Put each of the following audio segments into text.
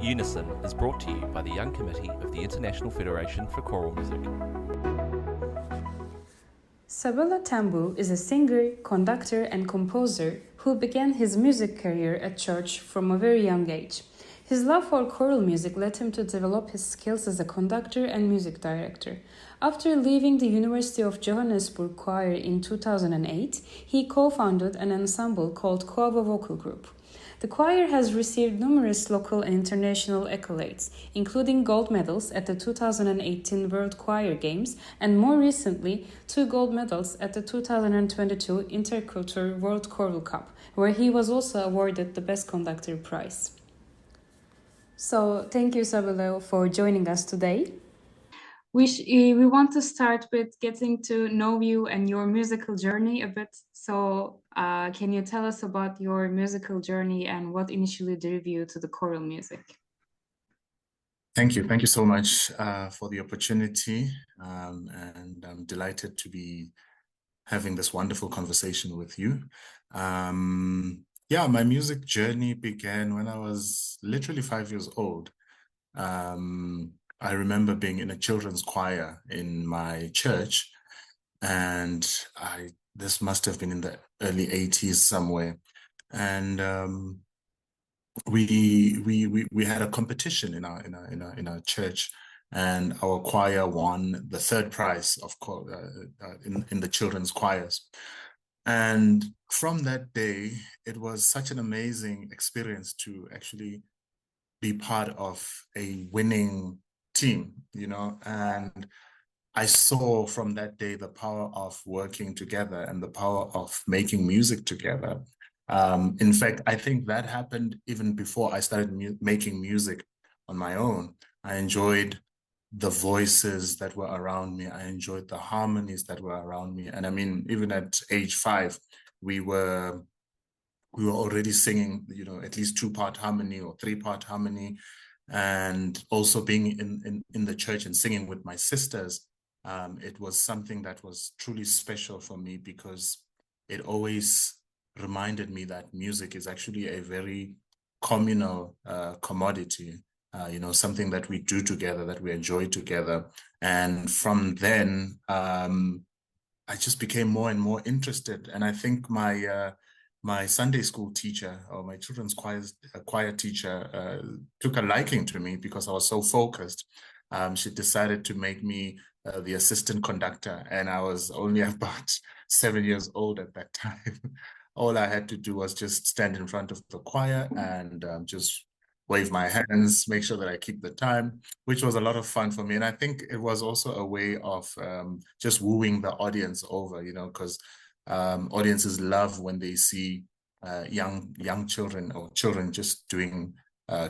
Unison is brought to you by the Young Committee of the International Federation for Choral Music. Sabelo Mthembu is a singer, conductor, and composer who began his music career at church from a very young age. His love for choral music led him to develop his skills as a conductor and music director. After leaving the University of Johannesburg Choir in 2008, he co-founded an ensemble called Quava Vocal Group. The choir has received numerous local and international accolades, including gold medals at the 2018 World Choir Games and more recently 2 gold medals at the 2022 Interkultur World Choral Cup, where he was also awarded the Best Conductor prize. So thank you, Sabelo, for joining us today. We want to start with getting to know you and your musical journey a bit. So can you tell us about your musical journey and what initially drew you to the choral music? Thank you. Thank you so much for the opportunity. And I'm delighted to be having this wonderful conversation with you. Yeah, my music journey began when I was literally 5 years old. I remember being in a children's choir in my church, and this must have been in the early 80s somewhere. And we had a competition in our church, and our choir won the third prize in the children's choirs. And from that day, it was such an amazing experience to actually be part of a winning team, and I saw from that day the power of working together and the power of making music together. In fact, I think that happened even before I started making music on my own. I enjoyed the voices that were around me. I enjoyed the harmonies that were around me. And I mean, even at age 5, we were already singing, at least 2-part harmony or 3-part harmony. And also being in the church and singing with my sisters, it was something that was truly special for me because it always reminded me that music is actually a very communal commodity, something that we do together, that we enjoy together. And from then, I just became more and more interested. And I think my Sunday school teacher or my children's choir teacher took a liking to me because I was so focused. She decided to make me the assistant conductor, and I was only about 7 years old at that time. All I had to do was just stand in front of the choir and just wave my hands, make sure that I keep the time, which was a lot of fun for me. And I think it was also a way of just wooing the audience over, because audiences love when they see young children or children just doing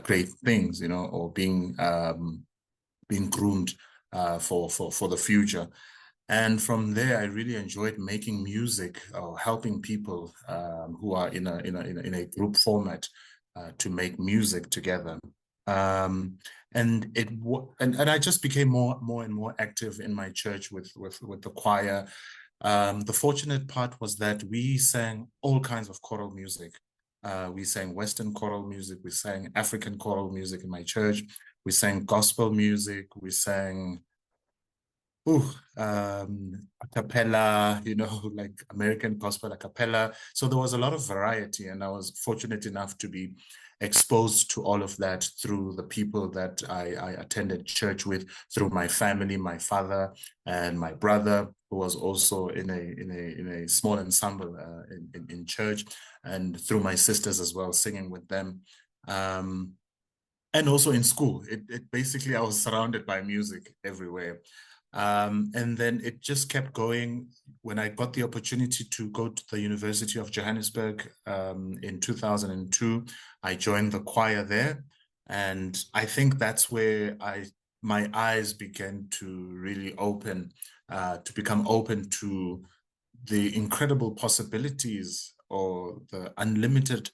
great things, or being groomed for the future. And from there, I really enjoyed making music or helping people who are in a group format to make music together. And I just became more and more active in my church with the choir. The fortunate part was that we sang all kinds of choral music. We sang Western choral music, we sang African choral music in my church, we sang gospel music, we sang a cappella, like American gospel a cappella. So there was a lot of variety, and I was fortunate enough to be exposed to all of that through the people that I attended church with, through my family, my father and my brother, who was also in a small ensemble in church, and through my sisters as well, singing with them. And also in school, it basically, I was surrounded by music everywhere. And then it just kept going. When I got the opportunity to go to the University of Johannesburg in 2002, I joined the choir there. And I think that's where my eyes began to really open, to become open to the incredible possibilities or the unlimited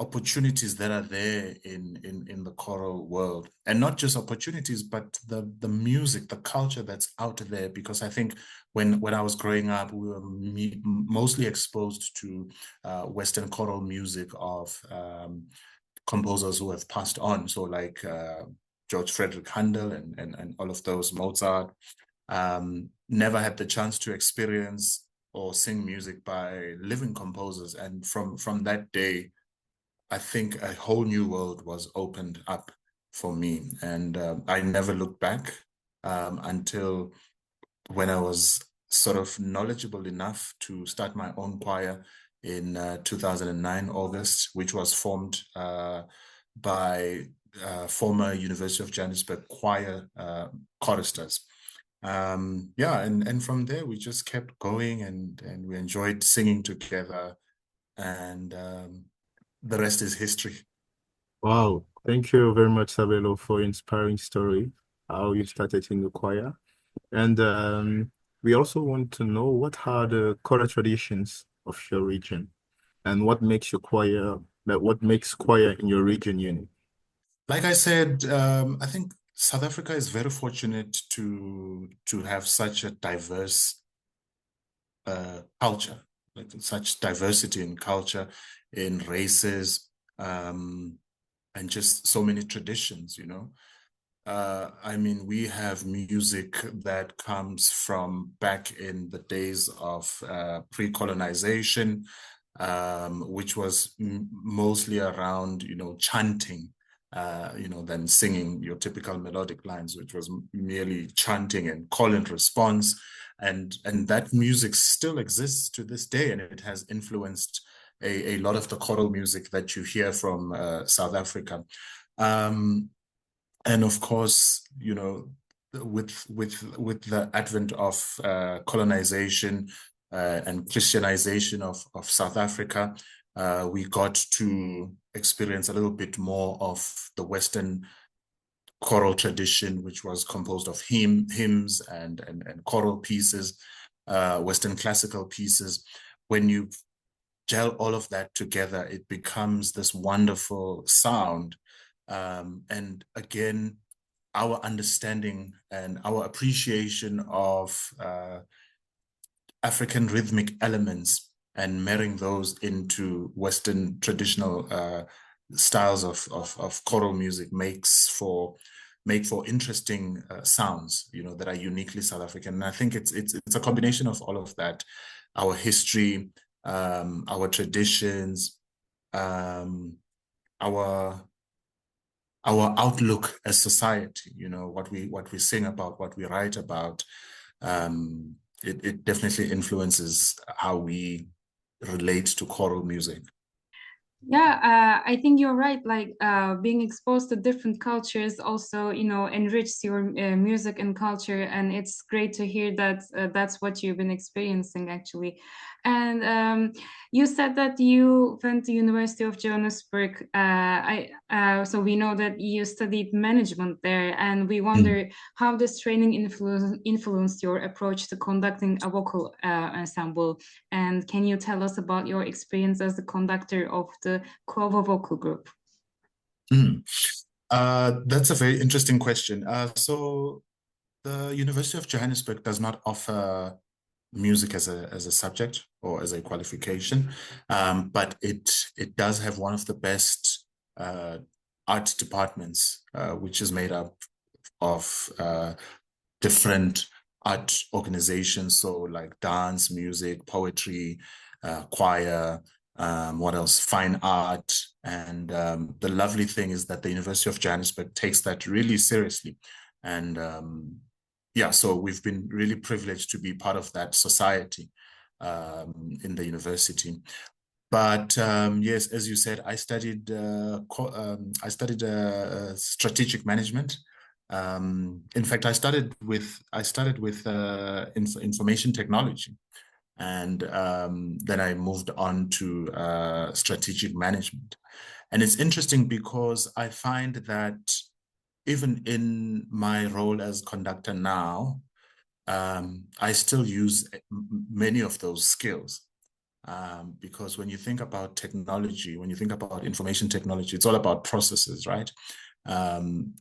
opportunities that are there in the choral world. And not just opportunities, but the music, the culture that's out there. Because I think when I was growing up, we were mostly exposed to Western choral music of composers who have passed on. So like George Frederick Handel and all of those, Mozart, never had the chance to experience or sing music by living composers. And from that day, I think a whole new world was opened up for me. And I never looked back until when I was sort of knowledgeable enough to start my own choir in 2009, August, which was formed by former University of Johannesburg Choir choristers. And from there we just kept going and we enjoyed singing together, and the rest is history. Wow, thank you very much, Sabelo, for inspiring story, how you started in the choir. And we also want to know what are the choral traditions of your region and what makes choir in your region unique. Like I said, I think South Africa is very fortunate to have such a diverse culture, like such diversity in culture, in races, and just so many traditions, you know. I mean, we have music that comes from back in the days of pre-colonization, which was mostly around, you know, chanting, than singing your typical melodic lines, which was merely chanting and call and response. And that music still exists to this day, and it has influenced a lot of the choral music that you hear from South Africa. And of course, you know, with the advent of colonization and Christianization of South Africa, we got to experience a little bit more of the Western choral tradition, which was composed of hymns and choral pieces, Western classical pieces. When you gel all of that together, it becomes this wonderful sound. And again, our understanding and our appreciation of African rhythmic elements and marrying those into Western traditional styles of choral music make for interesting sounds, you know, that are uniquely South African. And I think it's a combination of all of that, our history, our traditions, our outlook as society, you know, what we sing about, what we write about. It definitely influences how we relate to choral music. Yeah, I think you're right. Like being exposed to different cultures also, you know, enriches your music and culture, and it's great to hear that that's what you've been experiencing actually. And you said that you went to University of Johannesburg. So we know that you studied management there, and we wonder how this training influenced your approach to conducting a vocal ensemble. And can you tell us about your experience as the conductor of the Quava Vocal Group? That's a very interesting question. So the University of Johannesburg does not offer music as a subject or as a qualification, but it does have one of the best art departments, which is made up of different art organizations, so like dance, music, poetry, choir, what else? Fine art. And the lovely thing is that the University of Johannesburg takes that really seriously. And so we've been really privileged to be part of that society in the university. But yes, as you said, I studied strategic management. In fact, I started with information technology, and then I moved on to strategic management. And it's interesting because I find that even in my role as conductor now, I still use many of those skills. Because when you think about technology, when you think about information technology, it's all about processes, right?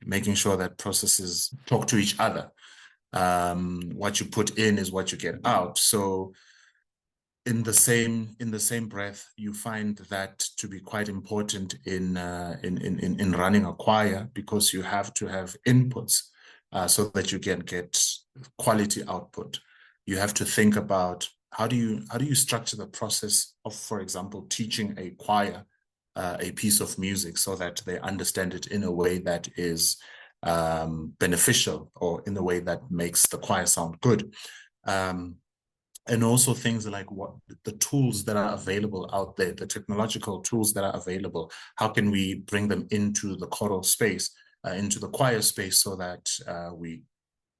Making sure that processes talk to each other. What you put in is what you get out. So in the same breath, you find that to be quite important in running a choir, because you have to have inputs so that you can get quality output. You have to think about how do you structure the process of, for example, teaching a choir a piece of music so that they understand it in a way that is beneficial, or in a way that makes the choir sound good. And also things like what the tools that are available out there, the technological tools that are available, how can we bring them into the choral space, into the choir space, so that we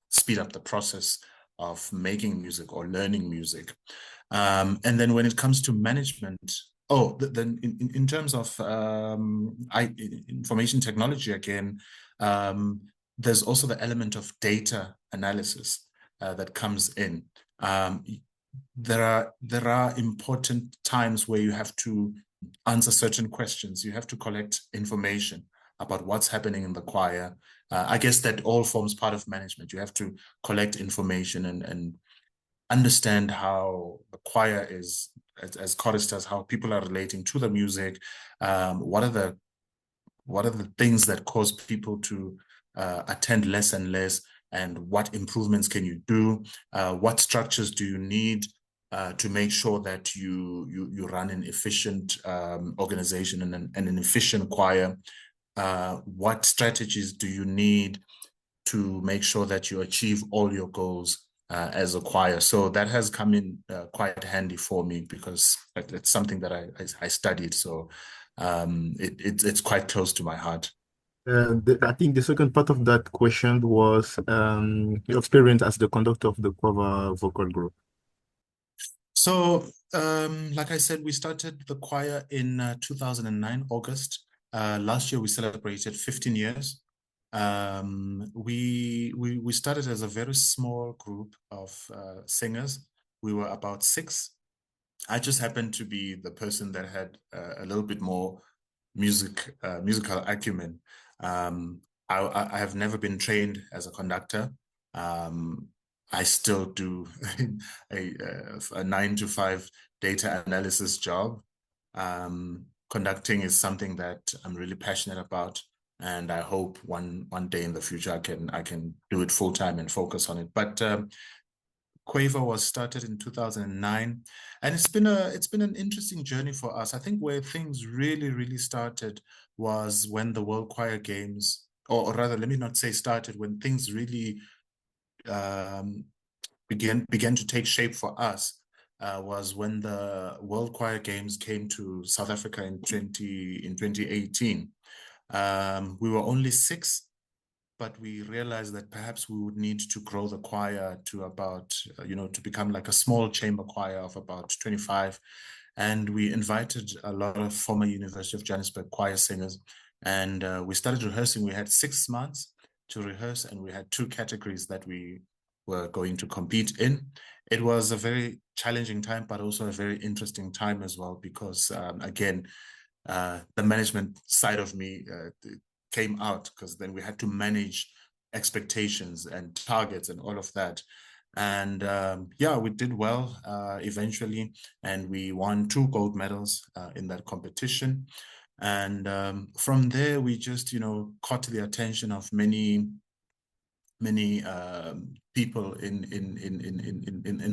speed up the process of making music or learning music. And then when it comes to management, then in terms of information technology again, there's also the element of data analysis that comes in. There are important times where you have to answer certain questions. You have to collect information about what's happening in the choir. I guess that all forms part of management. You have to collect information and understand how the choir is, as choristers, how people are relating to the music. What are the things that cause people to attend less and less, and what improvements can you do? What structures do you need to make sure that you run an efficient organization and an efficient choir? What strategies do you need to make sure that you achieve all your goals as a choir? So that has come in quite handy for me, because it's something that I studied. So it's quite close to my heart. I think the second part of that question was your experience as the conductor of the Quava Vocal Group. So, like I said, we started the choir in 2009, August. Last year, we celebrated 15 years. We started as a very small group of singers. We were about 6. I just happened to be the person that had a little bit more musical acumen. I have never been trained as a conductor. I still do a 9-to-5 data analysis job. Conducting is something that I'm really passionate about, and I hope one day in the future I can do it full time and focus on it. But Quava was started in 2009, and it's been an interesting journey for us. I think where things really started was when the World Choir Games, or rather, let me not say started, when things really began to take shape for us, was when the World Choir Games came to South Africa in 2018. We were only 6, but we realized that perhaps we would need to grow the choir to about, to become like a small chamber choir of about 25. And we invited a lot of former University of Johannesburg choir singers. And we started rehearsing. We had 6 months to rehearse, and we had 2 categories that we were going to compete in. It was a very challenging time, but also a very interesting time as well, because again, the management side of me came out, because then we had to manage expectations and targets and all of that. And yeah, we did well eventually, and we won 2 gold medals in that competition. And from there, we just, caught the attention of many people in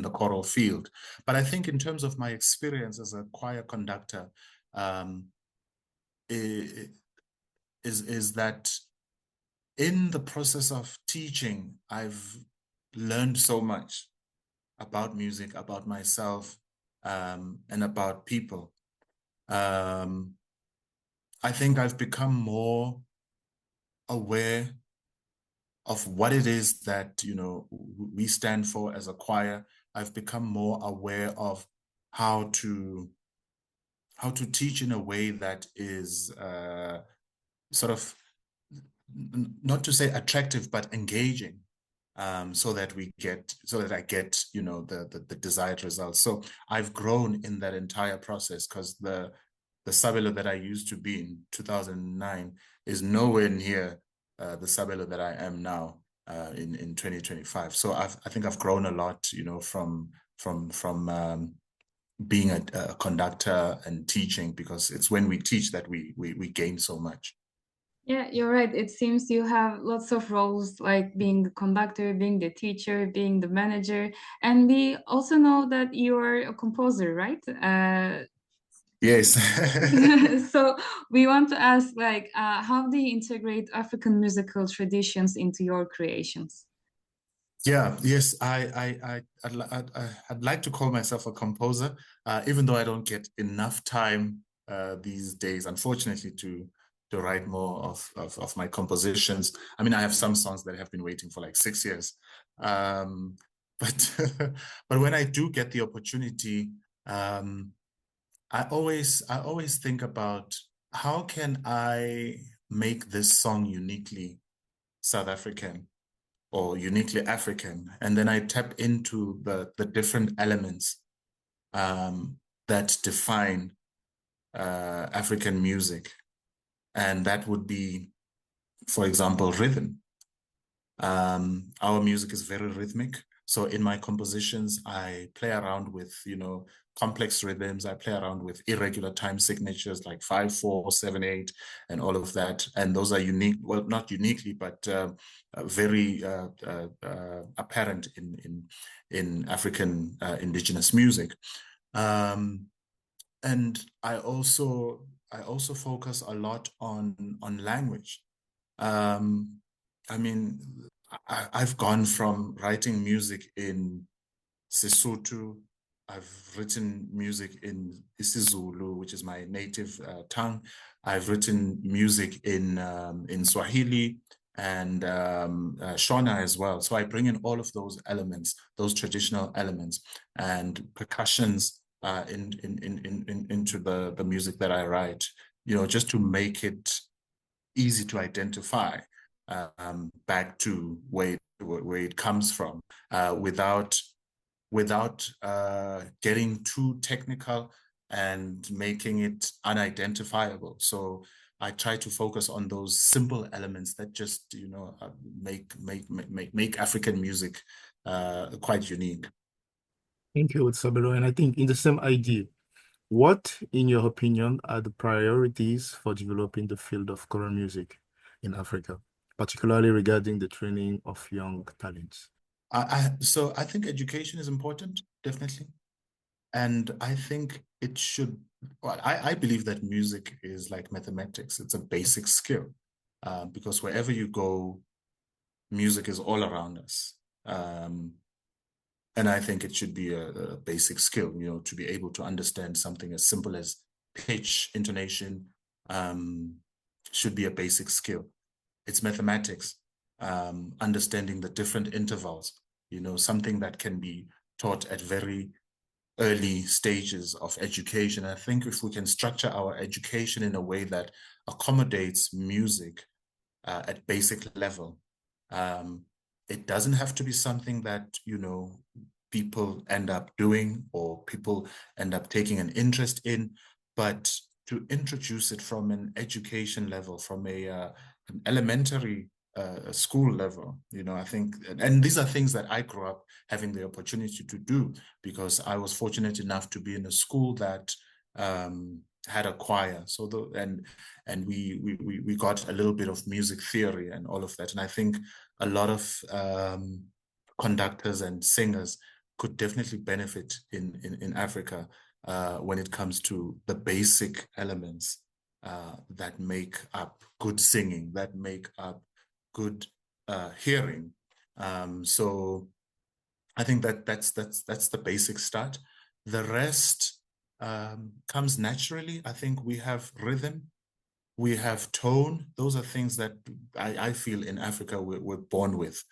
the choral field. But I think in terms of my experience as a choir conductor, is that in the process of teaching, I've learned so much about music, about myself, and about people. I think I've become more aware of what it is that, we stand for as a choir. I've become more aware of how to teach in a way that is sort of, not to say attractive, but engaging, so that I get, the desired results. So I've grown in that entire process, because the Sabelo that I used to be in 2009 is nowhere near the Sabelo that I am now in 2025. So I think I've grown a lot, from being a conductor and teaching, because it's when we teach that we gain so much. Yeah, you're right. It seems you have lots of roles, like being the conductor, being the teacher, being the manager. And we also know that you're a composer, right? Yes. So we want to ask, like, how do you integrate African musical traditions into your creations? Yeah, yes, I'd like to call myself a composer, even though I don't get enough time these days, unfortunately, to write more of my compositions. I mean, I have some songs that have been waiting for like 6 years. But but when I do get the opportunity, I always think about how can I make this song uniquely South African or uniquely African, and then I tap into the different elements that define African music, and that would be, for example, rhythm. Our music is very rhythmic. So in my compositions, I play around with, complex rhythms. I play around with irregular time signatures like 5/4, 7/8, and all of that. And those are unique, well, not uniquely, but very apparent in African indigenous music. And I also focus a lot on language. I mean, I've gone from writing music in Sesotho. I've written music in isiZulu, which is my native tongue. I've written music in Swahili and Shona as well. So I bring in all of those elements, those traditional elements and percussions into the music that I write, just to make it easy to identify back to where it comes from, without getting too technical and making it unidentifiable. So I try to focus on those simple elements that just make African music quite unique. Thank you, Sabelo. And I think in the same idea, what, in your opinion, are the priorities for developing the field of choral music in Africa, particularly regarding the training of young talents? So I think education is important, definitely. And I think it should, well, I believe that music is like mathematics. It's a basic skill, because wherever you go, music is all around us. And I think it should be a basic skill, to be able to understand something as simple as pitch, intonation, should be a basic skill. It's mathematics, understanding the different intervals, something that can be taught at very early stages of education. I think if we can structure our education in a way that accommodates music at basic level, it doesn't have to be something that, people end up doing or people end up taking an interest in, but to introduce it from an education level, from an elementary school level, I think, and these are things that I grew up having the opportunity to do, because I was fortunate enough to be in a school that had a choir. So and we got a little bit of music theory and all of that. And I think a lot of conductors and singers could definitely benefit in Africa when it comes to the basic elements that make up good singing, that make up good hearing. So I think that's the basic start. The rest comes naturally. I think we have rhythm, we have tone. Those are things that I feel in Africa we're born with.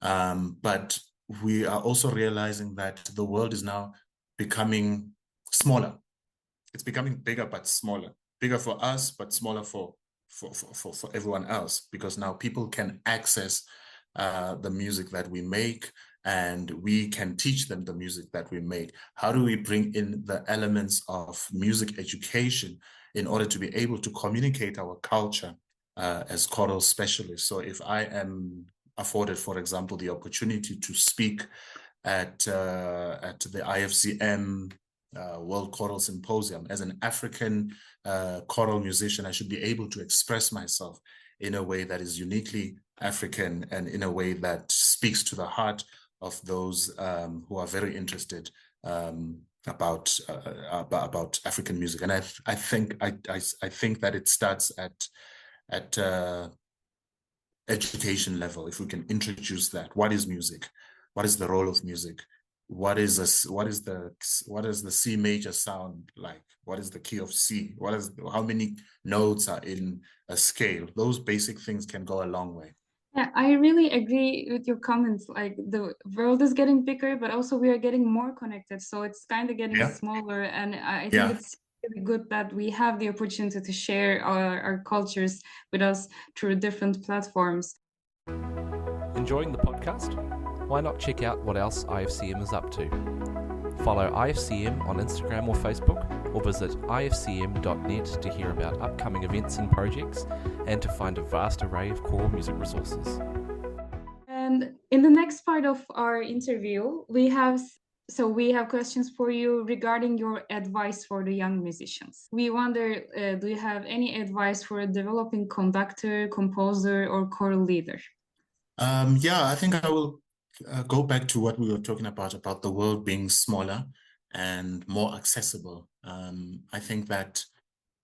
But we are also realizing that the world is now becoming smaller. It's becoming bigger but smaller. Bigger for us, but smaller for everyone else, because now people can access the music that we make, and we can teach them the music that we make. How do we bring in the elements of music education in order to be able to communicate our culture as choral specialists? So if I am afforded, for example, the opportunity to speak at the IFCM World Choral Symposium. As an African choral musician, I should be able to express myself in a way that is uniquely African and in a way that speaks to the heart of those who are very interested about African music. And I think that it starts at education level. If we can introduce that, what is music? What is the role of music? What is the C major sound like? What is the key of C? How many notes are in a scale? Those basic things can go a long way. Yeah, I really agree with your comments. Like the world is getting bigger, but also we are getting more connected. So it's kind of getting smaller. And I think it's really good that we have the opportunity to share our cultures with us through different platforms. Enjoying the podcast? Why not check out what else IFCM is up to? Follow IFCM on Instagram or Facebook, or visit ifcm.net to hear about upcoming events and projects and to find a vast array of choral music resources. And in the next part of our interview, we have questions for you regarding your advice for the young musicians. We wonder, do you have any advice for a developing conductor, composer, or choral leader? I think I will go back to what we were talking about the world being smaller and more accessible. I think that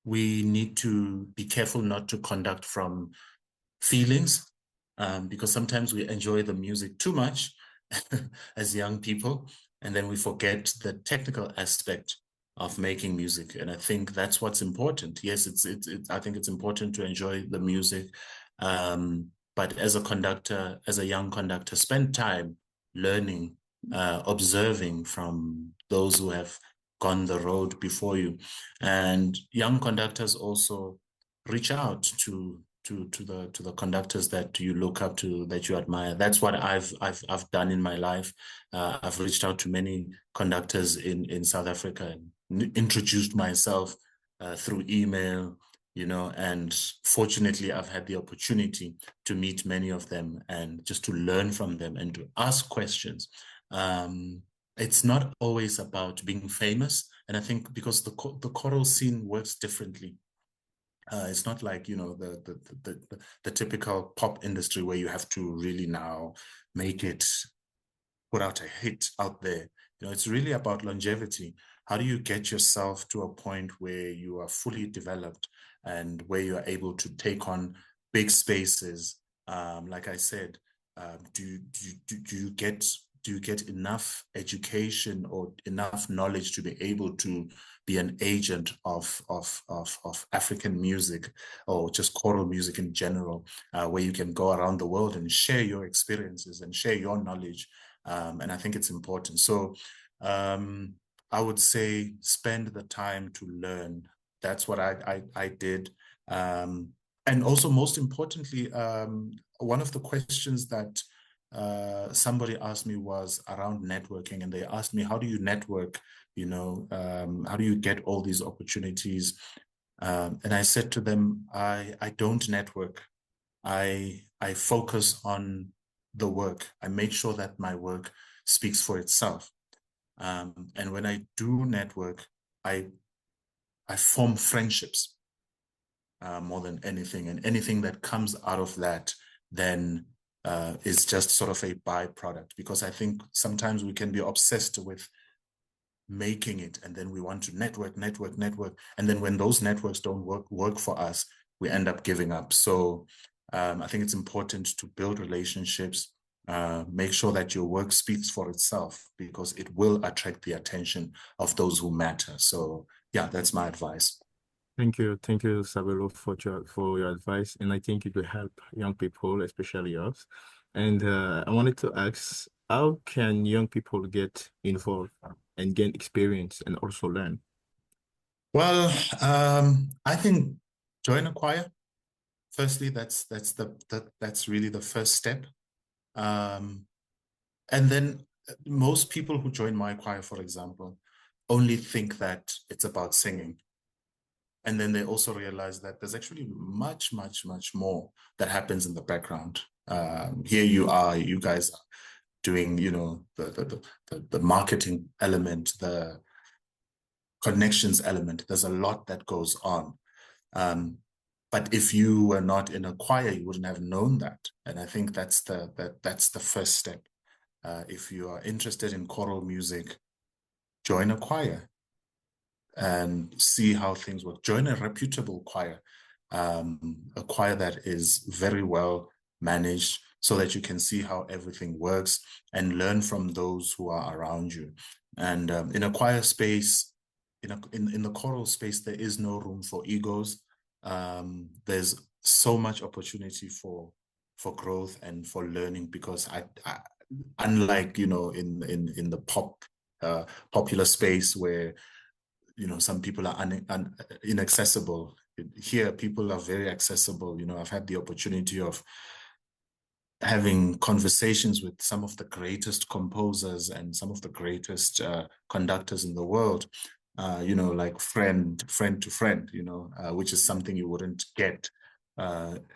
we need to be careful not to conduct from feelings, because sometimes we enjoy the music too much as young people, and then we forget the technical aspect of making music. And I think that's what's important. Yes, I think it's important to enjoy the music, but as a young conductor, spend time learning, observing from those who have gone the road before you. And young conductors also reach out to the conductors that you look up to, that you admire. That's what I've done in my life. I've reached out to many conductors in South Africa and introduced myself through email, and fortunately I've had the opportunity to meet many of them and just to learn from them and to ask questions. It's not always about being famous, and I think because the choral scene works differently. It's not like the typical pop industry where you have to really now put out a hit out there. It's really about longevity. How do you get yourself to a point where you are fully developed and where you are able to take on big spaces? Like I said, do you get enough education or enough knowledge to be able to be an agent of African music, or just choral music in general, where you can go around the world and share your experiences and share your knowledge? And I think it's important. So I would say spend the time to learn. That's what I did. And also, most importantly, one of the questions that somebody asked me was around networking, and they asked me, how do you network? How do you get all these opportunities? And I said to them, I don't network. I focus on the work. I make sure that my work speaks for itself. And when I do network, I form friendships more than anything. And anything that comes out of that then is just sort of a byproduct, because I think sometimes we can be obsessed with making it, and then we want to network. And then when those networks don't work for us, we end up giving up. So I think it's important to build relationships, make sure that your work speaks for itself, because it will attract the attention of those who matter. So yeah, that's my advice. Thank you, Sabelo, for your advice, and I think it will help young people, especially us. And I wanted to ask, how can young people get involved and gain experience and also learn? Well, I think join a choir. Firstly, that's really the first step. And then most people who join my choir, for example, only think that it's about singing. And then they also realize that there's actually much, much, much more that happens in the background. Here you guys are doing, the marketing element, the connections element. There's a lot that goes on. But if you were not in a choir, you wouldn't have known that. And I think that's the first step. If you are interested in choral music, join a choir and see how things work. Join a reputable choir, a choir that is very well managed, so that you can see how everything works and learn from those who are around you. And in a choir space, in the choral space, there is no room for egos. There's so much opportunity for growth and for learning, because I unlike in the popular space where some people are inaccessible, here people are very accessible. I've had the opportunity of having conversations with some of the greatest composers and some of the greatest conductors in the world, like friend to friend, which is something you wouldn't get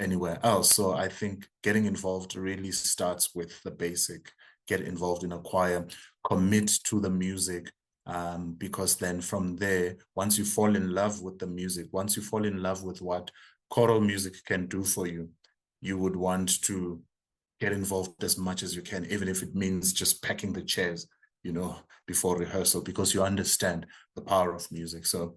anywhere else. So I think getting involved really starts with the basic. Get involved in a choir, commit to the music, because then from there, once you fall in love with the music, once you fall in love with what choral music can do for you, you would want to get involved as much as you can, even if it means just packing the chairs, before rehearsal, because you understand the power of music. So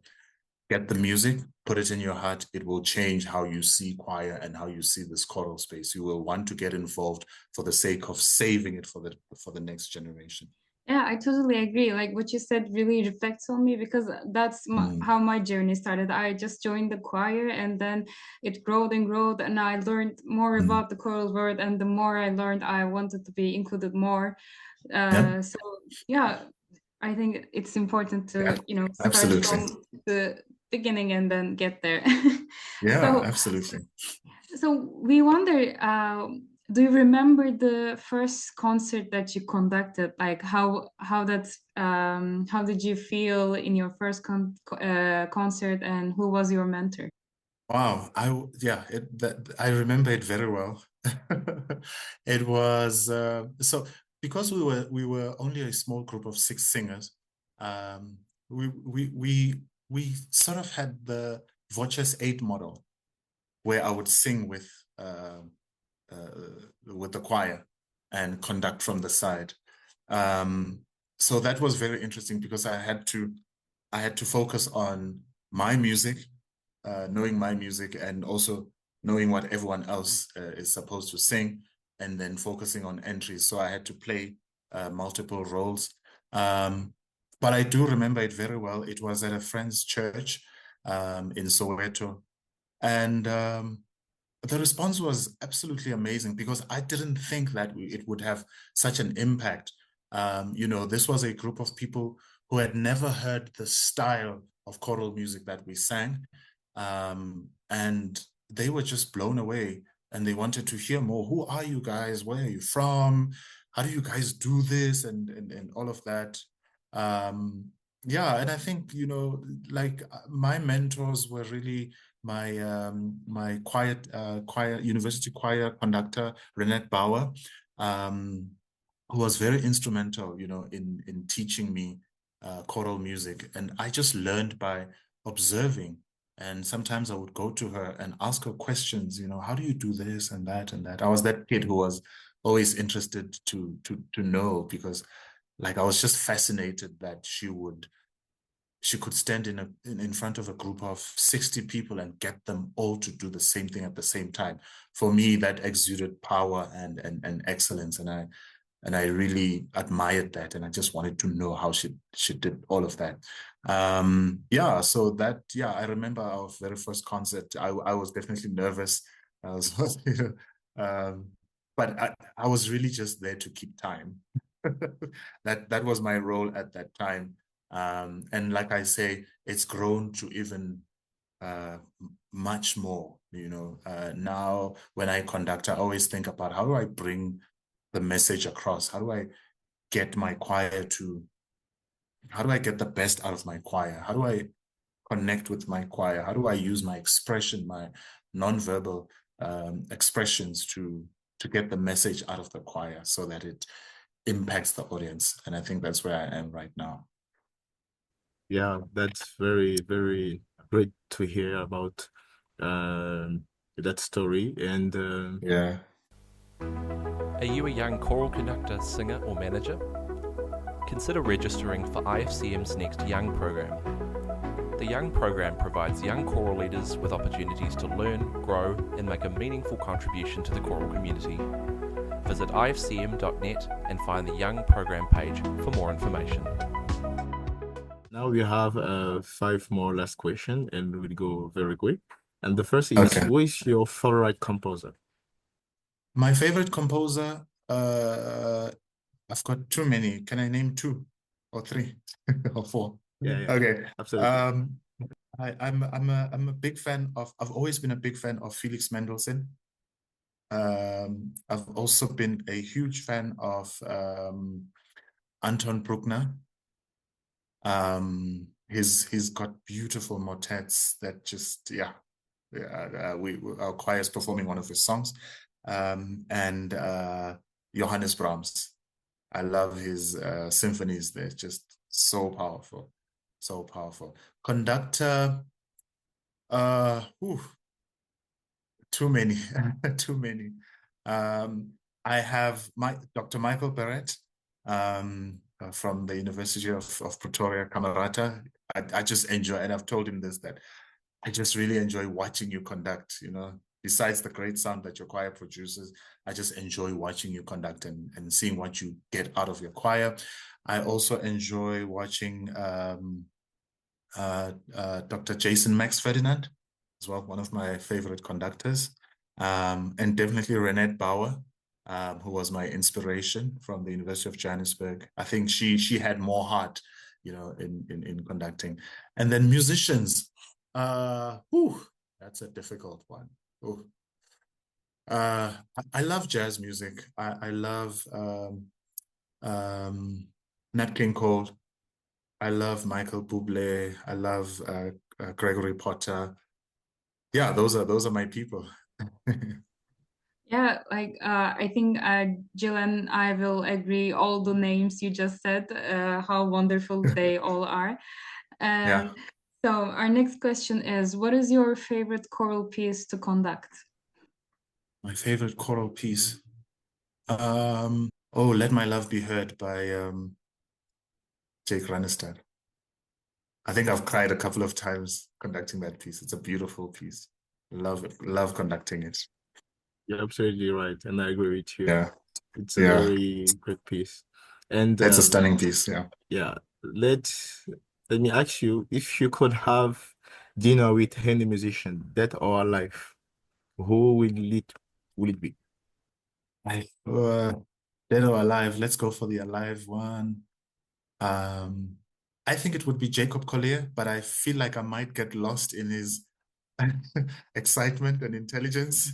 get the music, put it in your heart. It will change how you see choir and how you see this choral space. You will want to get involved for the sake of saving it for the next generation. Yeah, I totally agree. Like what you said really reflects on me, because that's how my journey started. I just joined the choir, and then it growed and growed, and I learned more about the choral world. And the more I learned, I wanted to be included more. So yeah, I think it's important to start absolutely. from the beginning and then get there. Yeah, absolutely. So we wonder, do you remember the first concert that you conducted? Like how did you feel in your first concert, and who was your mentor? Wow, I remember it very well. It was so, because we were only a small group of 6 singers. We sort of had the Voces 8 model, where I would sing with the choir and conduct from the side. So that was very interesting, because I had to focus on my music, knowing my music, and also knowing what everyone else is supposed to sing, and then focusing on entries. So I had to play multiple roles. But I do remember it very well. It was at a friend's church in Soweto. And the response was absolutely amazing, because I didn't think that it would have such an impact. This was a group of people who had never heard the style of choral music that we sang. And they were just blown away, and they wanted to hear more. Who are you guys? Where are you from? How do you guys do this? And all of that. Yeah, and I think, like my mentors were really my choir university choir conductor, Renette Bauer, who was very instrumental, in teaching me choral music. And I just learned by observing. And sometimes I would go to her and ask her questions, how do you do this and that and that? I was that kid who was always interested to know, because like I was just fascinated that she could stand in front of a group of 60 people and get them all to do the same thing at the same time. For me, that exuded power and excellence, and I really admired that, and I just wanted to know how she did all of that. So I remember our very first concert. I was definitely nervous. I was, but I was really just there to keep time. That was my role at that time. And like I say, it's grown to even much more, now when I conduct, I always think about, how do I bring the message across? How do I get the best out of my choir? How do I connect with my choir? How do I use my expression, my nonverbal expressions to get the message out of the choir, so that it impacts the audience? And I think that's where I am right now. Yeah, that's very, very great to hear about that story. And Yeah. Are you a young choral conductor, singer, or manager? Consider registering for IFCM's next Young program. The Young program provides young choral leaders with opportunities to learn, grow, and make a meaningful contribution to the choral community. Visit ifcm.net and find the Young program page for more information. now we have 5 more last question, and we'll go very quick. And the first is, Okay. who is your favorite composer? My favorite composer, I've got too many. Can I name 2 or 3 or 4? Yeah, Okay. absolutely. I'm a big fan of. I've always been a big fan of Felix Mendelssohn. I've also been a huge fan of Anton Bruckner. He's got beautiful motets that just our choir is performing one of his songs, and Johannes Brahms. I love his symphonies. They're just so powerful, so powerful. Conductor, too many, too many. I have Dr. Michael Barrett from the University of Pretoria, Camerata. I just enjoy, and I've told him this, that I just really enjoy watching you conduct, besides the great sound that your choir produces. I just enjoy watching you conduct and seeing what you get out of your choir. I also enjoy watching Dr. Jason Max Ferdinand as well, one of my favorite conductors. And definitely Renette Bauer, who was my inspiration from the University of Johannesburg. I think she had more heart, in conducting. And then musicians, that's a difficult one. I love jazz music. I love Nat King Cole. I love Michael Bublé. I love Gregory Potter. Yeah, those are my people. Yeah, I think Jill and I will agree all the names you just said, how wonderful they all are. And Yeah. so our next question is, what is your favorite choral piece to conduct? My favorite choral piece. Let My Love Be Heard by Jake Rannestad. I think I've cried a couple of times conducting that piece. It's a beautiful piece. Love conducting it. You're absolutely right, and I agree with you. Yeah. It's a Yeah. very great piece. And It's a stunning piece, yeah. Yeah. Let me ask you, if you could have dinner with any musician, dead or alive, who will it be? Dead or alive, let's go for the alive one. I think it would be Jacob Collier, but I feel like I might get lost in his excitement and intelligence.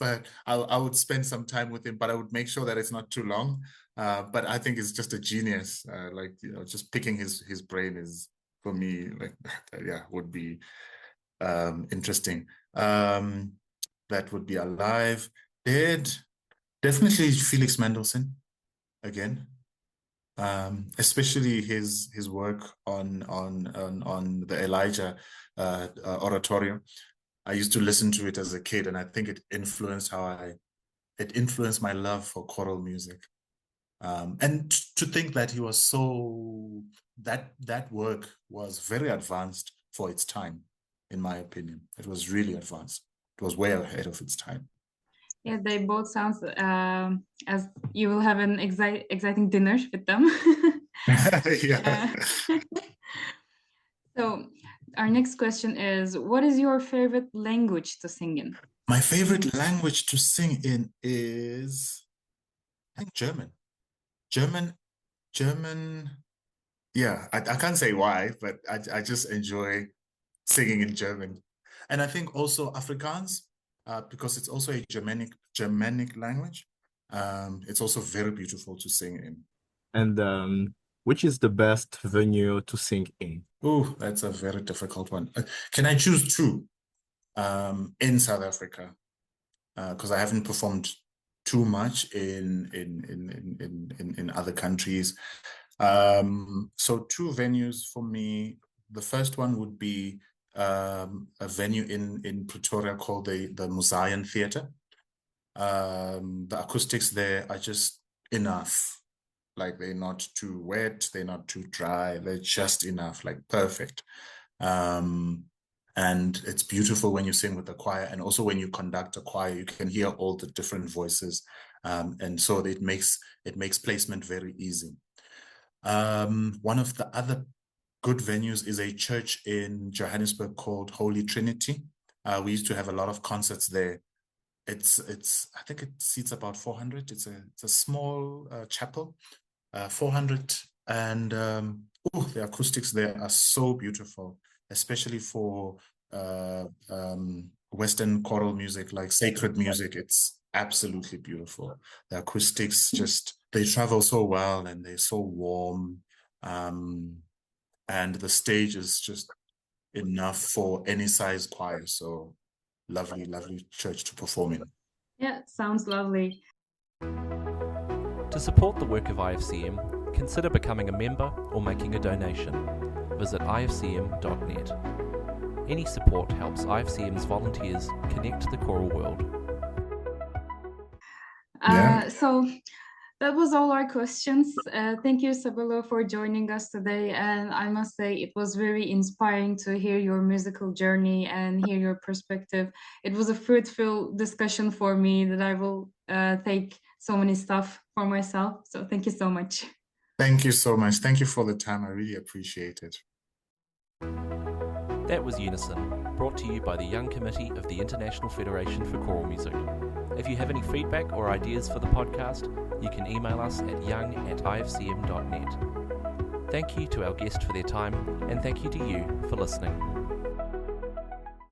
But I would spend some time with him, but I would make sure that it's not too long. But I think it's just a genius. Just picking his brain is, for me, like, would be interesting. That would be alive. Dead, definitely Felix Mendelssohn again. Especially his work on the Elijah oratorio. I used to listen to it as a kid, and I think it influenced my love for choral music. And to think that he was that work was very advanced for its time, in my opinion. It was really advanced. It was way ahead of its time. Yeah, they both sound as you will have an exciting dinner with them. Yeah. So our next question is, what is your favorite language to sing in? My favorite language to sing in is, I think, German. German. Yeah, I can't say why, but I just enjoy singing in German. And I think also Afrikaans, because it's also a Germanic language. It's also very beautiful to sing in. And which is the best venue to sing in? Oh, that's a very difficult one. Can I choose 2? In South Africa, because I haven't performed too much in other countries. So two venues for me. The first one would be a venue in Pretoria called the Museum Theatre. The acoustics there are just enough. Like, they're not too wet, they're not too dry, they're just enough, like perfect. And it's beautiful when you sing with the choir, and also when you conduct a choir, you can hear all the different voices, and so it makes placement very easy. One of the other good venues is a church in Johannesburg called Holy Trinity. We used to have a lot of concerts there. It's I think it seats about 400. It's a small chapel, 400, and the acoustics there are so beautiful, especially for Western choral music, like sacred music. It's absolutely beautiful. The acoustics they travel so well, and they're so warm, and the stage is just enough for any size choir. So lovely church to perform in. Yeah, sounds lovely. To support the work of IFCM, consider becoming a member or making a donation. Visit ifcm.net. Any support helps IFCM's volunteers connect the choral world. So that was all our questions. Thank you, Sabelo, for joining us today. And I must say, it was very inspiring to hear your musical journey and hear your perspective. It was a fruitful discussion for me that I will take so many stuff for myself. So thank you so much. Thank you so much. Thank you for the time. I really appreciate it. That was Unison, brought to you by the Young Committee of the International Federation for Choral Music. If you have any feedback or ideas for the podcast, you can email us at young@ifcm.net. Thank you to our guest for their time, and thank you to you for listening.